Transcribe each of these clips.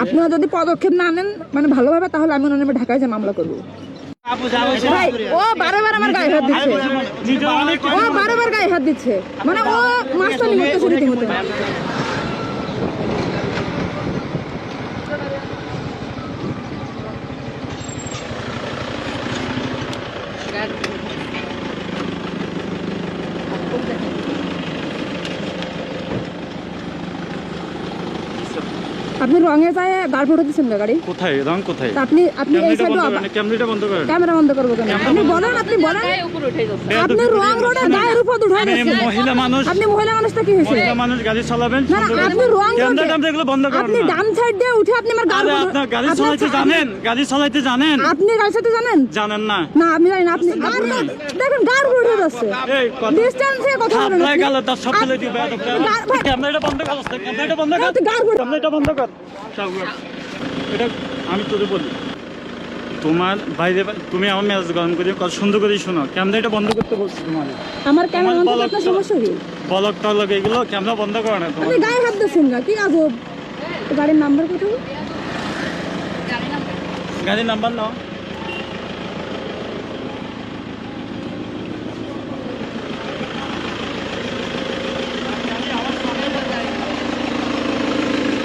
আপনারা যদি পদক্ষেপ না নেন মানে ভালোভাবে, তাহলে আমি ওনার নামে ঢাকায় যে মামলা করবো। ভাই ও বারবার আমার গায়ে হাত দিচ্ছে, ও বারবার গায়ে হাত দিচ্ছে, মানে ও মাস্টার নিমন্ত্রণ রীতিমতো। আপনি রঙে যায় গাড় ফটো দিচ্ছেন না গাড়ি কোথায় রং কোথায়? আপনি এই সাইডে ক্যামেরাটা বন্ধ করেন। ক্যামেরা বন্ধ করব কেন? আপনি বলেন আপনি রং রোডে গায়ের উপর উঠাই দিচ্ছেন। মহিলা মানুষ, আপনি মহিলা মানুষটা কি হইছে? মহিলা মানুষ গাড়ি চালাবেন, না আপনি রং ক্যামেরাটা এগুলো বন্ধ করেন। আপনি ডান সাইড দিয়ে উঠে আপনি আমার গাড়ি আপনি গাড়ি চালাতে জানেন? গাড়ি চালাতে জানেন? আপনি গাড়ি চালাতে জানেন? জানেন না? না আমি জানি না। আপনি দেখেন গাড়ি উঠে যাচ্ছে, এই ডিসটেন্সে কথা বলেন। আপনার গালে তার সব ফেলে দিবে। ক্যামেরাটা বন্ধ কর, ক্যামেরাটা বন্ধ কর, ক্যামেরাটা বন্ধ কর। এটা আমি তোকে বলি, তোমার বাইরে তুমি আমার মেজাজ গরম করে কত সুন্দর করে শোনো। ক্যামেরাটা বন্ধ করতে বলছি তোমার। আমার ক্যামেরা বন্ধ করতে আপনার সমস্যা কি? বলক টলক এগুলো ক্যামেরা বন্ধ করো না। আপনি গায়ে হাত দিচ্ছেন না, কি আজব। গাড়ির নাম্বার কত? গাড়ির নাম্বার নাও।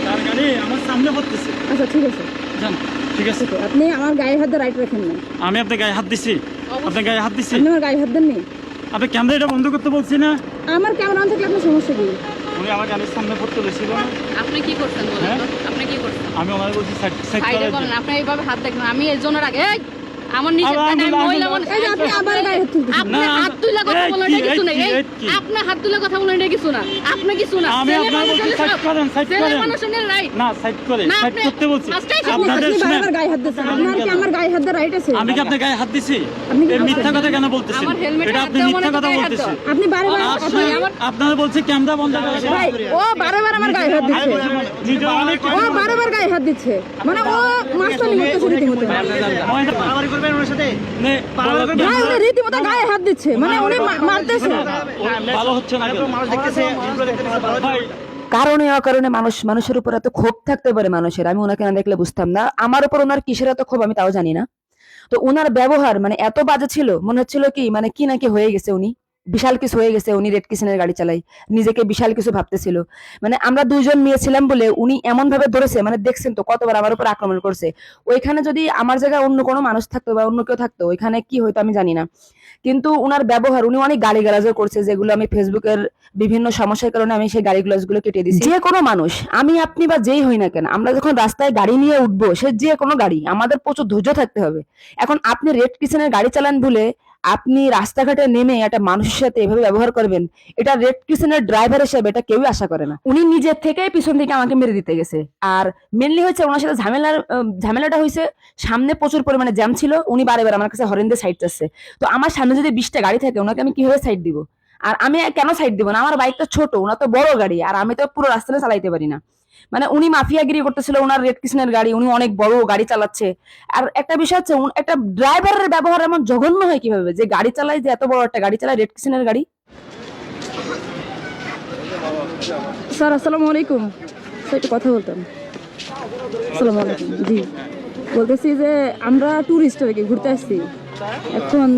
তার গাড়ি আমার সামনে পড়তেছে। আচ্ছা ঠিক আছে, জান ঠিক আছে। আপনি আমার গায়ে হাত দিয়ে রাইট রাখেন না। আমি আপনার গায়ে হাত দিছি, আপনার গায়ে হাত দিছি। আপনি আমার গায়ে হাত দেননি। আপনি ক্যামেরাটা বন্ধ করতে বলছি না? আমার ক্যামেরা অন থাকলে আপনার সমস্যা কি? উনি আমার গাড়ির সামনে পড়তে বলেছিল। আপনি কি করছেন বলেন তো? আপনি কি করছেন? আমি ওনার বলছি সাইড সাইডে বলেন, আপনি এইভাবে হাত দেখবেন। আমি এর জন্য রাখি আমার নিজের মহিলা মানুষ। এই যে আপনি আবার গায়ে হাত তুলতেছেন। আপনি হাত তুলে কথা বলেন এটা কিছু না। আপনি হাত তুলে কথা বলেন এটা কিছু না। আপনি কিছু না। আমি আপনার বলছি সাইড করেন, সাইড করেন। মানুষের রাইট না সাইড করে, সাইড করতে বলছি। আপনাদের শুনে আমার গায়ে হাত দিচ্ছেন। আপনার কি আমার গায়ে হাত দিয়ে রাইট আছে? আমি কি আপনার গায়ে হাত দিছি? আপনি কি এই মিথ্যা কথা কেন বলতেছেন? এটা আপনি মিথ্যা কথা বলতেছেন। আপনি বারবার আপনারা বলছে ক্যামেরা বন্ধ করেন। ভাই ও বারবার আমার গায়ে হাত দিচ্ছে, নিজে অনেক ও বারবার গায়ে হাত দিচ্ছে, মানে ও মাস্টার নিমন্ত্রণ রীতিমতো। বাড়াবাড়ি করবেন ওর সাথে। ভাই উনি রীতিমতো গায়ে হাত দিচ্ছে, মানে উনি মারতেছে। ভালো হচ্ছে না, মানুষ দেখতেছে, ভাই কারণে অকারণে মানুষের উপর এত ক্ষোভ থাকতে পারে মানুষের, আমি ওনাকে না দেখলে বুঝতাম না। আমার উপর ওনার কিসের এত ক্ষোভ আমি তাও জানি না। তো ওনার ব্যবহার মানে এত বাজে ছিল, মনে হচ্ছিল কি মানে কি নাকি হয়ে গেছে, উনি বিশাল কিছু হয়ে গেছে। উনি রেড কিসেনের গাড়ি চালাই, নিজেকে বিশাল কিছু ভাবতেছিল। মানে আমরা দুইজন মেয়ে ছিলাম বলে উনি এমন ভাবে ধরেছে, মানে দেখছেন তো কতবার আমার উপর আক্রমণ করছে। ওইখানে যদি আমার জায়গায় অন্য কোনো মানুষ থাকতো বা অন্য কেউ থাকতো, ওইখানে কি হইতো আমি জানি না। কিন্তু উনার ব্যবহার, উনি অনেক গালিগালাজও করছে, যেগুলো আমি ফেসবুকের বিভিন্ন সমস্যার কারণে আমি সেই গালিগুলো কেটে দিয়েছি। যে কোনো মানুষ, আমি আপনি বা যেই হই না কেন, আমরা যখন রাস্তায় গাড়ি নিয়ে উঠবো, সে যে কোনো গাড়ি, আমাদের প্রচুর ধৈর্য থাকতে হবে। এখন আপনি রেড কিসেনের গাড়ি চালান বলে আপনি রাস্তাঘাটে নেমে একটা মানুষের সাথে এভাবে ব্যবহার করবেন, এটা রেড কিসেনের ড্রাইভার হিসেবে এটা কেউই আশা করে না। উনি নিজের থেকেই পিছন থেকে আমাকে মেরে দিতে গেছে। আর মেনলি হচ্ছে ওনার সাথে ঝামেলাটা হয়েছে, সামনে প্রচুর পরিমাণে জ্যাম ছিল, উনি বারে আমার কাছে হরেন দিয়ে সাইড চাচ্ছে। তো আমার সামনে যদি 20টা গাড়ি থাকে, ওনাকে আমি কিভাবে সাইড দিব? আর আমি কেন সাইড দিব না? আমার বাইকটা ছোট, ওনার তো বড় গাড়ি, আর আমি তো পুরো রাস্তাটা চালাইতে পারি না। মানে উনি মাফিয়াগিরি করতেছিল, ওনার রেড কিসেনের গাড়ি, উনি অনেক বড় গাড়ি চালাচ্ছে। আর একটা বিষয় হচ্ছে, একটা ড্রাইভারের ব্যবহার এমন জঘন্য হয় কিভাবে, যে গাড়ি চালায়, যে এত বড় একটা গাড়ি চালায়, রেড কিসেনের গাড়ি। স্যার আসসালামু আলাইকুম, স্যার একটু কথা বলতাম। আসসালামু আলাইকুম। জি বলতেছি যে আমরা ট্যুরিস্ট আর কি ঘুরতে আসছি। এখন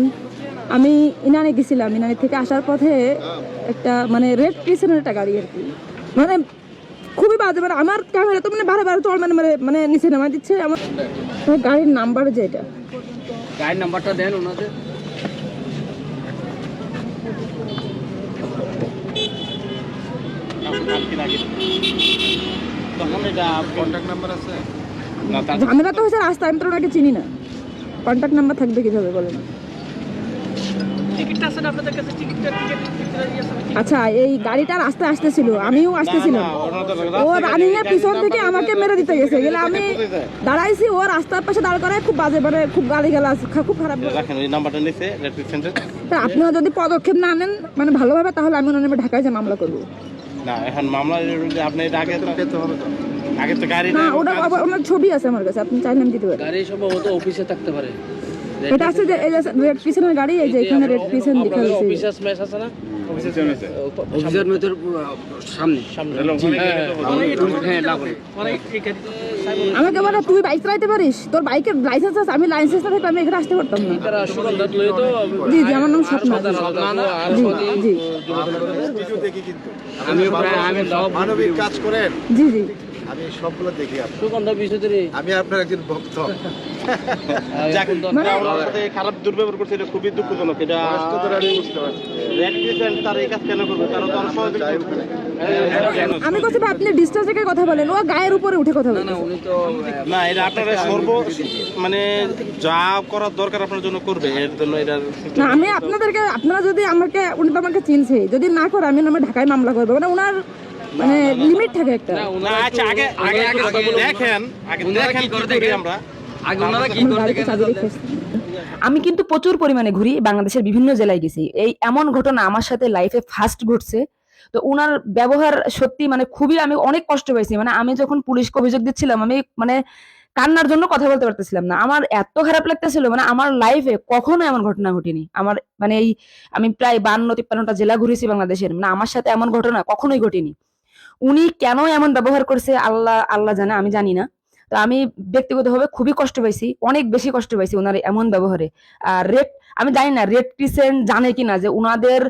আমি ইনানি গেছিলাম, ইনানি থেকে আসার পথে একটা মানে রেড কিসেনের একটা গাড়ি আর কি, মানে খুবই বাজে। মানে আমার ক্যামেরা তো মানে বারে চল মানে নিচে নামা দিচ্ছে। আমার গাড়ির নাম্বার যেটা, গাড়ির নাম্বারটা দেন ওনাদের। ঝামেলা তো হয়েছে রাস্তায়, আমি তো ওনাকে চিনি না, কন্ট্যাক্ট নাম্বার থাকবে কিভাবে বলেন? আচ্ছা এই গাড়িটা রাস্তায় আসতেছিল, আমিও আসতেছিলাম, ও রানিং এর পিছন থেকে আমাকে মেরে দিতে গেছে। গেলে আমি দাঁড়াইছি, ও রাস্তার পাশে দাঁড় করায় খুব বাজে, মানে খুব গালিগালাজ, খুব খারাপ। আপনারা যদি পদক্ষেপ না নেন মানে ভালোভাবে, তাহলে আমি ওনার নামে ঢাকায় যে মামলা করবো। না এখন মামলা আপনি আগে তো গাড়ি না, ওটা ওনার ছবি আছে আমার কাছে, আপনি চাইলে আমি দিতে পারি। গাড়ি সম্ভবত অফিসে থাকতে পারে। এটা আছে যে এই যে রেড পিছনের গাড়ি, এই যে এখানে রেড পিছন লেখা আছে। অফিসার স্ম্যাশ আছে না? অফিসার মেথর সামনে হ্যাঁ লাগানো। আমাকে বলে তুই বাইক চালাতে পারিস, তোর বাইকের লাইসেন্স আছে? আমি লাইসেন্স না থাকলে আমি এখানে আসতে পারতাম না। তারা সুগন্ধা লয়ে তো জি জি, আমার নাম স্বপ্না। আর জি জি আমি আমি সব মানবিক কাজ করেন, জি জি। আমি সবগুলো দেখি আপনার। সুগন্ধা বিষয়তে আমি আপনার একজন ভক্ত। যাক, ওনার সাথে খারাপ দুর্ব্যবহার করছে, এটা খুবই দুঃখজনক। এটা কষ্টটা আমি বুঝতে পারছি। রেড ক্রিসেন্ট তারা এই কাজ কেন করবে? তারা তো অনেক সহযোগিতা করবে। আমি কথা আপনি ডিস্টেন্স থেকে কথা বলেন, ও গায়ের উপরে উঠে কথা বলেন। উনি তো না, এটা আপনারা মানে যা করার দরকার আপনার জন্য করবে, এর জন্য এটা না, আমি আপনাদেরকে, আপনারা যদি আমাকে, উনি তো আমাকে চিনছে, যদি না করে আমি নামে ঢাকায় মামলা করবো, মানে ওনার মানে লিমিট থাকে একটা। না, আচ্ছা আগে আগে দেখেন, আগে দেখেন কি করি আমরা। আগে ওনারা কি আমার করতে গাড়িতে চাবি রেখে এসেছি। আমি কিন্তু প্রচুর পরিমাণে ঘুরি, বাংলাদেশের বিভিন্ন জেলায় গেছি। এই এমন ঘটনা আমার সাথে লাইফে ফার্স্ট ঘটছে। তো উনার ব্যবহার সত্যি মানে খুবই, আমি অনেক কষ্ট পাইছি। মানে আমি যখন পুলিশকে অভিযোগ দিচ্ছিলাম, আমি মানে কান্নার জন্য কথা বলতে পারতেছিলাম না। আমার এত খারাপ লাগতেছিল, মানে আমার লাইফে কখনো এমন ঘটনা ঘটেনি। আমার মানে এই আমি প্রায় 52-53টা জেলা ঘুরেছি বাংলাদেশের, মানে আমার সাথে এমন ঘটনা কখনোই ঘটেনি। উনি কেন এমন ব্যবহার করছে আল্লাহ আল্লাহ জানে, আমি জানি না। তো আমি ব্যক্তিগতভাবে খুবই কষ্ট পাইছি, অনেক বেশি কষ্ট পাইছি ওনার এমন ব্যবহারে। আর আমি জানি না রেড ক্রিসেন্ট জানে কিনা যে উনাদের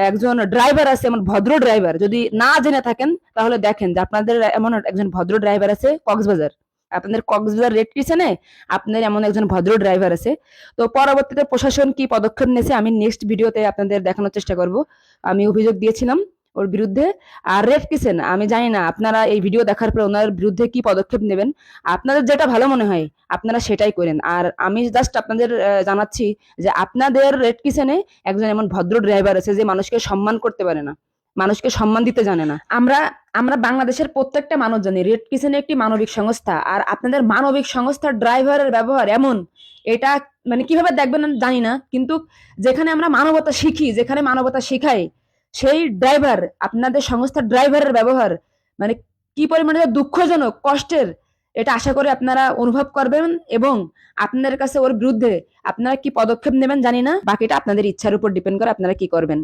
একজন ড্রাইভার আছে, এমন ভদ্র ড্রাইভার। যদি না জেনে থাকেন তাহলে দেখেন যে আপনাদের এমন একজন ভদ্র ড্রাইভার আছে কক্সবাজার, আপনাদের কক্সবাজার রেড ক্রিসেন্টে আপনাদের এমন একজন ভদ্র ড্রাইভার আছে। তো পরবর্তীতে প্রশাসন কি পদক্ষেপ নিয়েছে আমি নেক্সট ভিডিওতে আপনাদের দেখানোর চেষ্টা করব। আমি অভিযোগ দিয়েছিলাম ওর বিরুদ্ধে। আর রেড কিসেন আমি জানি না আপনারা এই ভিডিও দেখার পর ওনার বিরুদ্ধে কি পদক্ষেপ নেবেন, আপনাদের যেটা ভালো মনে হয় আপনারা সেটাই করেন। আর আমি জাস্ট আপনাদের জানাচ্ছি যে আপনাদের রেড কিসেনে একজন এমন ভদ্র ড্রাইভার আছে যে মানুষকে সম্মান করতে পারে না, মানুষকে সম্মান দিতে জানে না। আমরা আমরা বাংলাদেশের প্রত্যেকটা মানুষ জানি রেড কিসেন একটি মানবিক সংস্থা। আর আপনাদের মানবিক সংস্থার ড্রাইভারের ব্যবহার এমন, এটা মানে কিভাবে দেখবেন আমি জানি না, কিন্তু যেখানে আমরা মানবতা শিখি, যেখানে মানবতা শিখাই, সেই ড্রাইভার, আপনাদের সংস্থার ড্রাইভারের ব্যবহার মানে কি পরিমাণে দুঃখজনক, কষ্টের, এটা আশা করি আপনারা অনুভব করবেন। এবং আপনাদের কাছে ওর বিরুদ্ধে আপনারা কি পদক্ষেপ নেবেন জানি না, বাকিটা আপনাদের ইচ্ছার উপর ডিপেন্ড করে আপনারা কি করবেন।